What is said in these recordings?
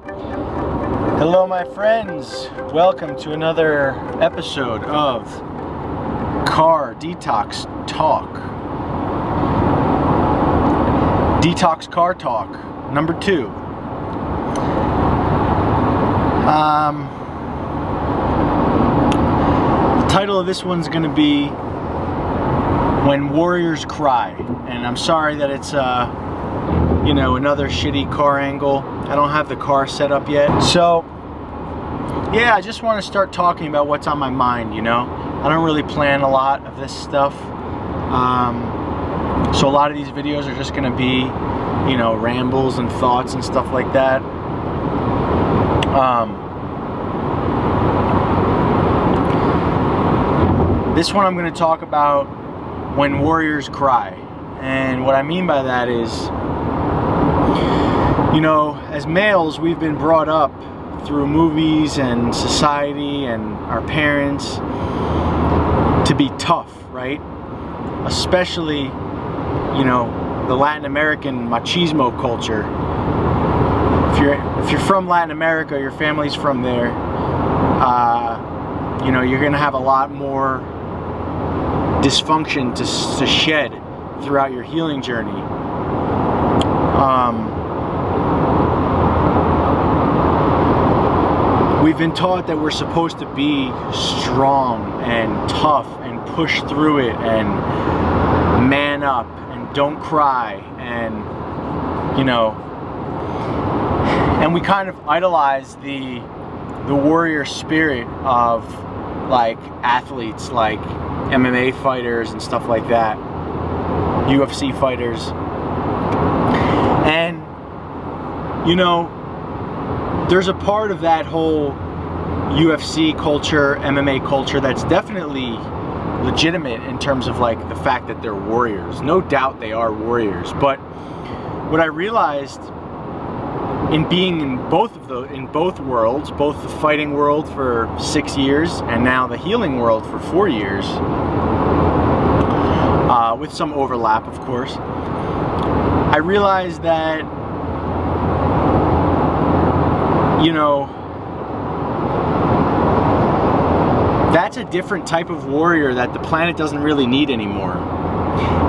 Hello my friends, welcome to another episode of Car Detox Talk. Detox Car Talk number 2. The title of this one's going to be When Warriors Cry, and I'm sorry that it's another shitty car angle. I don't have the car set up yet. So yeah, I just want to start talking about what's on my mind, I don't really plan a lot of this stuff. So a lot of these videos are just going to be, rambles and thoughts and stuff like that. This one I'm going to talk about when warriors cry. And what I mean by that is, as males, we've been brought up through movies and society and our parents to be tough, right? Especially, the Latin American machismo culture. If you're from Latin America, your family's from there, you're gonna have a lot more dysfunction to shed throughout your healing journey. We've been taught that we're supposed to be strong and tough and push through it and man up and don't cry and and we kind of idolize the warrior spirit of like athletes like MMA fighters and stuff like that, UFC fighters, and there's a part of that whole UFC culture, MMA culture that's definitely legitimate in terms of like the fact that they're warriors. No doubt they are warriors, but what I realized in being in both worlds, both the fighting world for 6 years and now the healing world for 4 years, with some overlap of course, I realized that that's a different type of warrior that the planet doesn't really need anymore.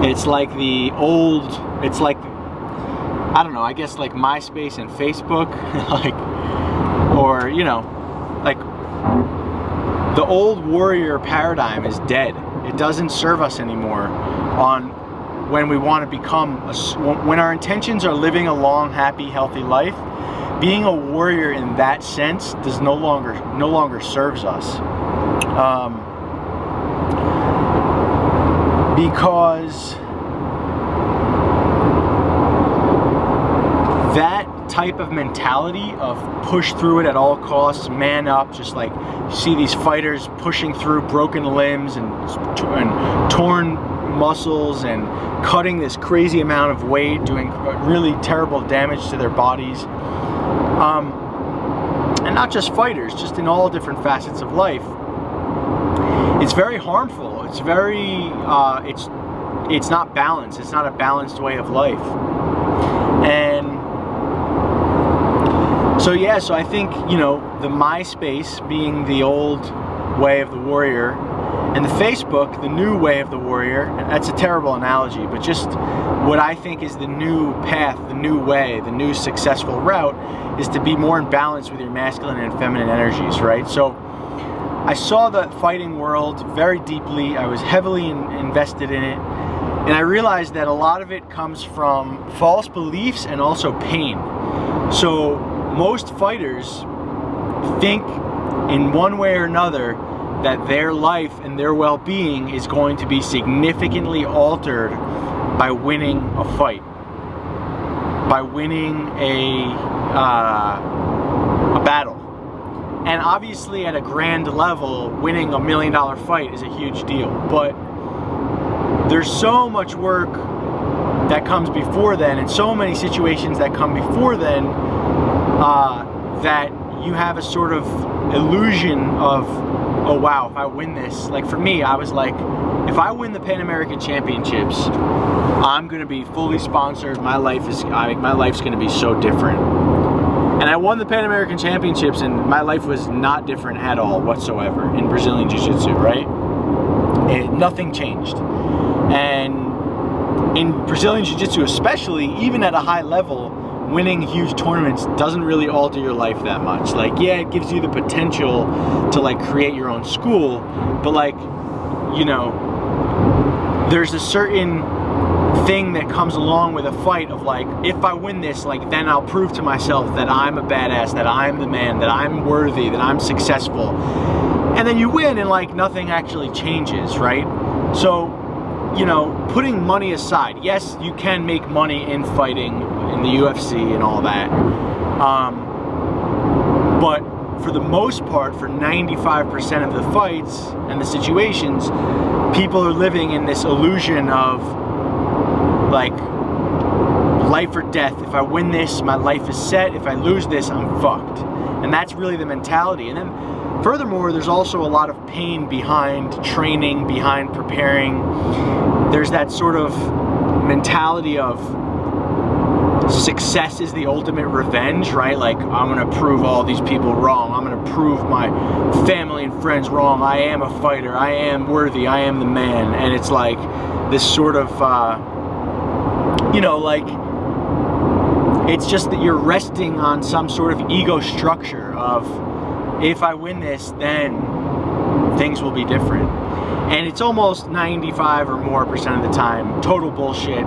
It's like I don't know, I guess like MySpace and Facebook, like the old warrior paradigm is dead. It doesn't serve us anymore when we want to become, when our intentions are living a long, happy, healthy life. Being a warrior in that sense no longer serves us. Because that type of mentality of push through it at all costs, man up, just like you see these fighters pushing through broken limbs and torn muscles and cutting this crazy amount of weight, doing really terrible damage to their bodies. And not just fighters, just in all different facets of life. It's very harmful. It's very, it's not balanced. It's not a balanced way of life. And so I think, the MySpace being the old way of the warrior, and the Facebook, the new way of the warrior. That's a terrible analogy, but just what I think is the new path, the new way, the new successful route is to be more in balance with your masculine and feminine energies, right? So I saw the fighting world very deeply. I was heavily invested in it, and I realized that a lot of it comes from false beliefs and also pain. So most fighters think in one way or another that their life and their well-being is going to be significantly altered by winning a fight, by winning a battle. And obviously at a grand level, winning $1 million fight is a huge deal, but there's so much work that comes before then, and so many situations that come before then, that you have a sort of illusion of, oh wow, if I win this, like for me, I was like, if I win the Pan American Championships, I'm gonna be fully sponsored. My life's gonna be so different. And I won the Pan American Championships, and my life was not different at all whatsoever in Brazilian Jiu-Jitsu, right? Nothing changed. And in Brazilian Jiu-Jitsu especially, even at a high level, winning huge tournaments doesn't really alter your life that much. Like, yeah, it gives you the potential to like create your own school, but like, you know, there's a certain thing that comes along with a fight of like, if I win this, like, then I'll prove to myself that I'm a badass, that I'm the man, that I'm worthy, that I'm successful. And then you win and like nothing actually changes, right? So, you know, putting money aside, yes, you can make money in fighting in the UFC and all that. But for the most part, for 95% of the fights and the situations, people are living in this illusion of like life or death. If I win this, my life is set. If I lose this, I'm fucked. And that's really the mentality. And then furthermore, there's also a lot of pain behind training, behind preparing. There's that sort of mentality of success is the ultimate revenge, right? Like, I'm gonna prove all these people wrong. I'm gonna prove my family and friends wrong. I am a fighter. I am worthy. I am the man. And it's like this sort of, you know, like, it's just that you're resting on some sort of ego structure of, if I win this, then things will be different. And it's almost 95% or more of the time total bullshit.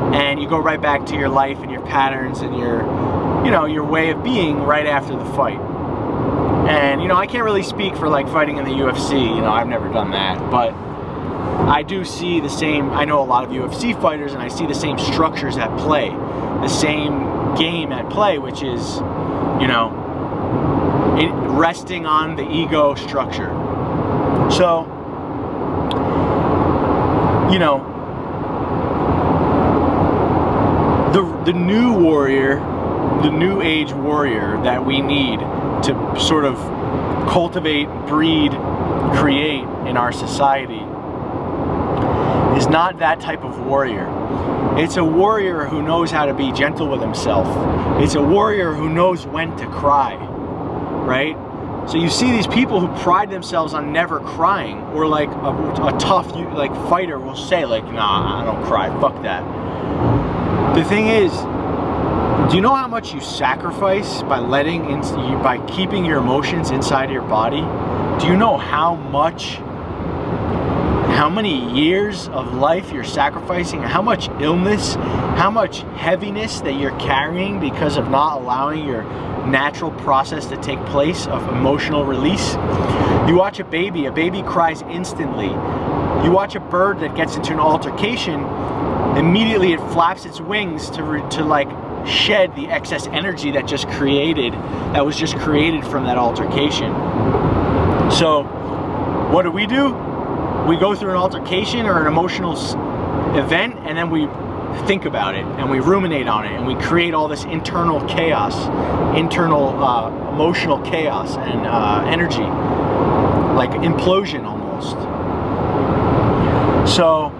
And you go right back to your life and your patterns and your, you know, your way of being right after the fight. And, you know, I can't really speak for like fighting in the UFC, you know, I've never done that, but I do see the same, I know a lot of UFC fighters, and I see the same structures at play, the same game at play, which is, you know, resting on the ego structure. So, you know, the new warrior, the new age warrior that we need to sort of cultivate, breed, create in our society is not that type of warrior. It's a warrior who knows how to be gentle with himself. It's a warrior who knows when to cry, right? So you see these people who pride themselves on never crying, or like a tough like fighter will say like, nah, I don't cry, fuck that. The thing is, do you know how much you sacrifice by by keeping your emotions inside your body? Do you know how many years of life you're sacrificing, how much illness, how much heaviness that you're carrying because of not allowing your natural process to take place of emotional release? You watch a baby cries instantly. You watch a bird that gets into an altercation, immediately it flaps its wings to like shed the excess energy that was just created from that altercation. So what do? We go through an altercation or an emotional event, and then we think about it and we ruminate on it, and we create all this internal chaos, emotional chaos and energy, like implosion almost. So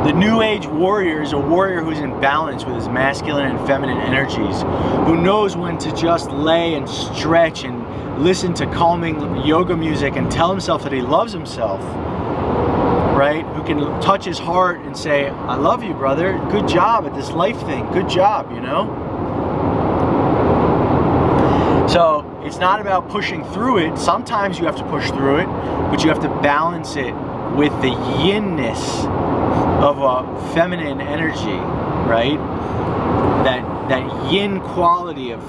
the new age warrior is a warrior who's in balance with his masculine and feminine energies, who knows when to just lay and stretch and listen to calming yoga music and tell himself that he loves himself, right? Who can touch his heart and say, I love you, brother. Good job at this life thing. Good job, you know? So it's not about pushing through it. Sometimes you have to push through it, but you have to balance it with the yin-ness of a feminine energy, right? That yin quality of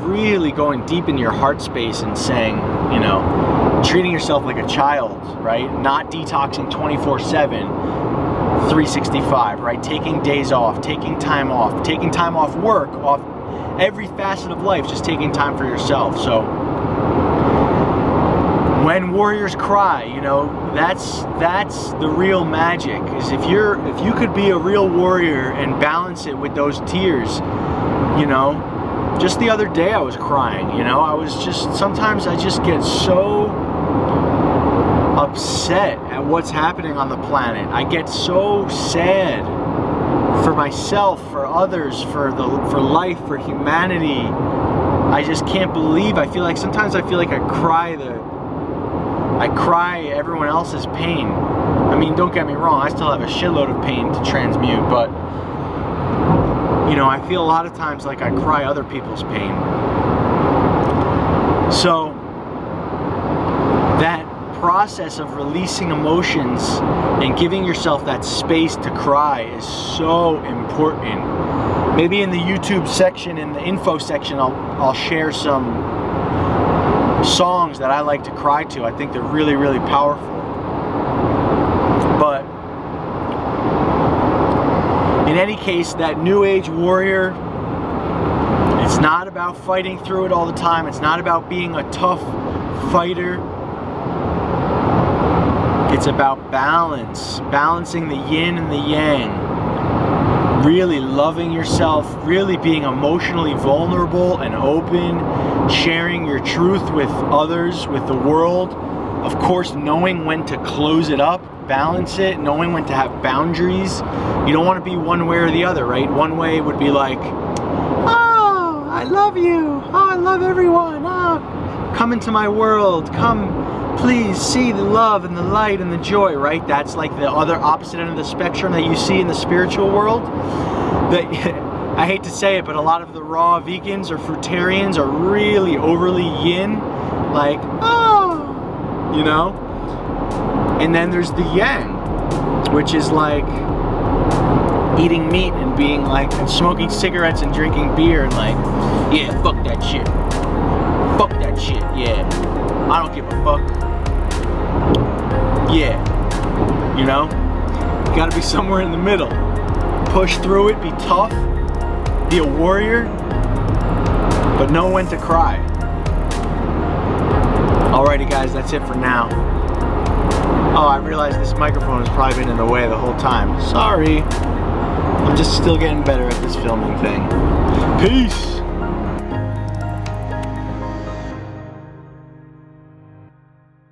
really going deep in your heart space and saying, you know, treating yourself like a child, right? Not detoxing 24/7, 365, right? Taking days off, taking time off work, off every facet of life, just taking time for yourself. So when warriors cry, you know, that's the real magic. Is if you could be a real warrior and balance it with those tears, you know. Just the other day I was crying, you know. Sometimes I just get so upset at what's happening on the planet. I get so sad for myself, for others, for life, for humanity. I just can't believe. Sometimes I feel like I cry everyone else's pain. I mean, don't get me wrong, I still have a shitload of pain to transmute, but you know, I feel a lot of times like I cry other people's pain. So that process of releasing emotions and giving yourself that space to cry is so important. Maybe in the YouTube section, in the info section, I'll share some songs that I like to cry to. I think they're really, really powerful. But in any case, that New Age warrior, it's not about fighting through it all the time. It's not about being a tough fighter. It's about balance, balancing the yin and the yang, really loving yourself, really being emotionally vulnerable and open, sharing your truth with others, with the world. Of course, knowing when to close it up, balance it, knowing when to have boundaries. You don't want to be one way or the other, right? One way would be like, oh, I love you. Oh, I love everyone. Oh, come into my world. Come. Please see the love and the light and the joy, right? That's like the other opposite end of the spectrum that you see in the spiritual world. I hate to say it, but a lot of the raw vegans or fruitarians are really overly yin, like, oh, you know? And then there's the yang, which is like eating meat and being like, and smoking cigarettes and drinking beer and like, yeah, fuck that shit. Fuck that shit, yeah. I don't give a fuck. Yeah, you know, you gotta be somewhere in the middle. Push through it, be tough, be a warrior, but know when to cry. Alrighty guys, that's it for now. Oh, I realized this microphone has probably been in the way the whole time. Sorry. I'm just still getting better at this filming thing. Peace!